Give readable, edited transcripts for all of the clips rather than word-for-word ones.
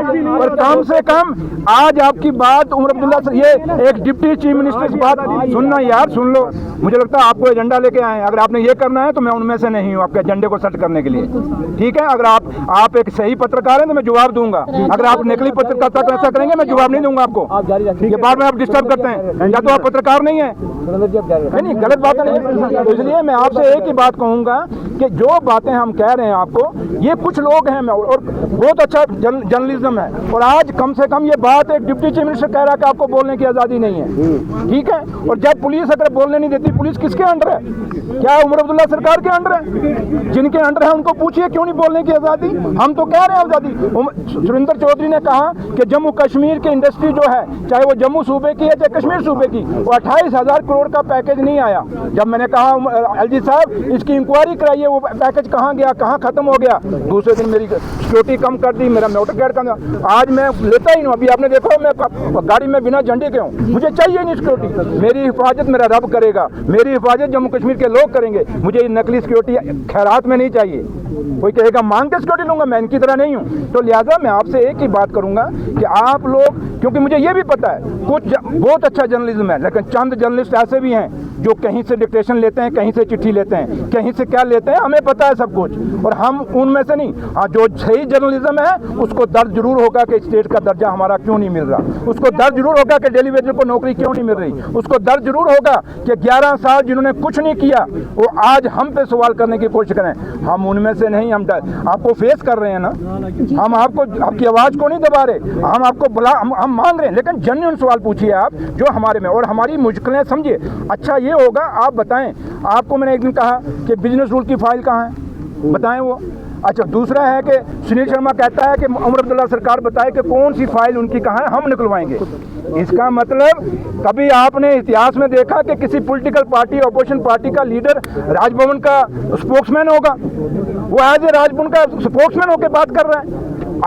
पर कम से कम आज आपकी बात उमर अब्दुल्ला सर, ये एक डिप्टी चीफ मिनिस्टर की बात सुनना यार, सुन लो। मुझे लगता है आपको एजेंडा लेके आए हैं। अगर आपने ये करना है तो मैं उनमें से नहीं हूँ आपके एजेंडे को सेट करने के लिए, ठीक है। अगर आप एक सही पत्रकार हैं तो मैं जवाब दूंगा। अगर आप नकली पत्रकारिता ऐसा करेंगे मैं जवाब नहीं दूंगा आपको। ये बार में आप डिस्टर्ब करते हैं, या तो आप पत्रकार नहीं है। नहीं, गलत बात नहीं। तो इसलिए मैं आपसे एक ही बात कहूंगा कि जो बातें हम कह रहे हैं आपको, ये कुछ लोग हैं और बहुत अच्छा जर्नलिज्म है। और आज कम से कम ये बात एक डिप्टी चीफ मिनिस्टर कह रहा है कि आपको बोलने की आज़ादी नहीं है, ठीक है। और जब पुलिस अगर बोलने नहीं देती, पुलिस किसके अंडर है? क्या उमर अब्दुल्ला सरकार के अंडर है? जिनके अंडर है उनको पूछिए क्यों नहीं बोलने की आज़ादी। हम तो कह रहे हैं आज़ादी। सुरेंद्र चौधरी ने कहा कि जम्मू कश्मीर की इंडस्ट्री जो है, चाहे वो जम्मू सूबे की है चाहे कश्मीर सूबे की, वो 28,000 करोड़ का पैकेज नहीं आया। जब मैंने कहा एलजी साहब इसकी इंक्वायरी कराइए, वो पैकेज कहाँ गया, कहाँ खत्म हो गया, दूसरे दिन मेरी सिक्योरिटी कम कर दी, मेरा मोटर कैड कम। आज मैं लेता ही नहीं। अभी आपने देखो मैं गाड़ी में बिना झंडे के हूँ, मुझे चाहिए नहीं सिक्योरिटी। मेरी हिफाजत मेरा रब करेगा, मेरी हिफाजत जम्मू कश्मीर के लोग करेंगे। मुझे नकली सिक्योरिटी खैरात में नहीं चाहिए। कोई कहेगा मांग के सिक्योरिटी लूंगा, मैं इनकी तरह नहीं हूँ। तो लिहाजा मैं आपसे एक ही बात करूंगा कि आप लोग, क्योंकि मुझे ये भी पता है कुछ बहुत अच्छा जर्नलिज्म है, लेकिन चंद जर्नलिस्ट ऐसे भी हैं जो कहीं से डिक्टेशन लेते हैं, कहीं से चिट्ठी लेते हैं, कहीं से क्या लेते हैं, हमें पता है सब कुछ। और हम उनमें से नहीं। हाँ, जो सही जर्नलिज्म है उसको दर्द जरूर होगा कि स्टेट का दर्जा हमारा क्यों नहीं मिल रहा, उसको दर्द जरूर होगा कि डेली वेजर को नौकरी क्यों नहीं मिल रही, उसको दर्द जरूर होगा कि 11 साल जिन्होंने कुछ नहीं किया वो आज हम पे सवाल करने की कोशिश करें। हम उनमें से नहीं। हम आपको फेस कर रहे हैं ना, हम आपको आपकी आवाज को नहीं दबा रहे, हम आपको बुला, हम मांग रहे हैं, लेकिन जेन्युइन सवाल पूछिए आप जो हमारे में, और हमारी मुश्किलें समझिए। अच्छा ये होगा आप बताएं, आपको मैंने एक दिन कहा कि बिजनेस रूल की फाइल कहाँ है, बताएं वो। अच्छा, दूसरा है कि सुनील शर्मा कहता है कि उमर अब्दुल्ला सरकार बताए कि कौन सी फाइल उनकी कहाँ है, हम निकलवाएंगे। इसका मतलब कभी आपने इतिहास में देखा कि किसी पॉलिटिकल पार्टी, अपोजिशन पार्टी का लीडर राजभवन का स्पोक्समैन होगा? वो एज ए राजभवन का स्पोक्समैन होकर बात कर रहा है।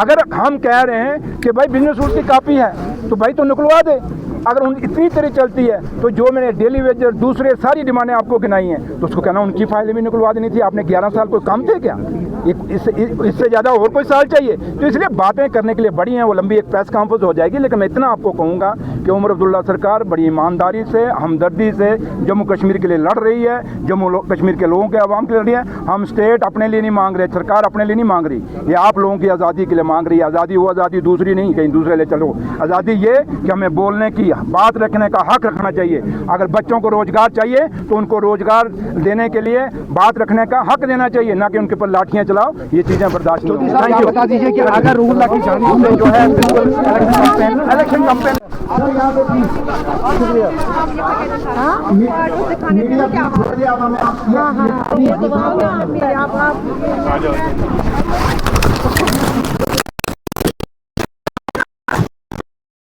अगर हम कह रहे हैं कि भाई बिजनेस रूल की कॉपी है तो भाई तो निकलवा दे। अगर उन इतनी तरह चलती है तो जो मैंने डेली वेजर दूसरे सारी डिमांडें आपको गिनाई हैं तो उसको कहना उनकी फाइलें भी निकलवा देनी थी। आपने 11 साल कोई काम थे क्या? इससे ज़्यादा और कोई साल चाहिए? तो इसलिए बातें करने के लिए बड़ी हैं, वो लंबी एक प्रेस कॉन्फ्रेंस हो जाएगी। लेकिन मैं इतना आपको कहूँगा कि उमर अब्दुल्ला सरकार बड़ी ईमानदारी से, हमदर्दी से जम्मू कश्मीर के लिए लड़ रही है, जम्मू कश्मीर के लोगों के आवाम के लिए लड़ रही है। हम स्टेट अपने लिए नहीं मांग रहे, सरकार अपने लिए नहीं मांग रही, ये आप लोगों की आज़ादी के लिए मांग रही है। आज़ादी वो आज़ादी दूसरी नहीं, कहीं दूसरे ले चलो। आज़ादी ये कि हमें बोलने की, बात रखने का हक रखना चाहिए। अगर बच्चों को रोजगार चाहिए तो उनको रोजगार देने के लिए बात रखने का हक देना चाहिए, ना कि उनके ऊपर लाठियां चलाओ। ये चीजें बर्दाश्त नहीं होंगी। Thank you. बता दीजिए कि अगर रूल की जानिब से जो है इलेक्शन कैंपेन मीडिया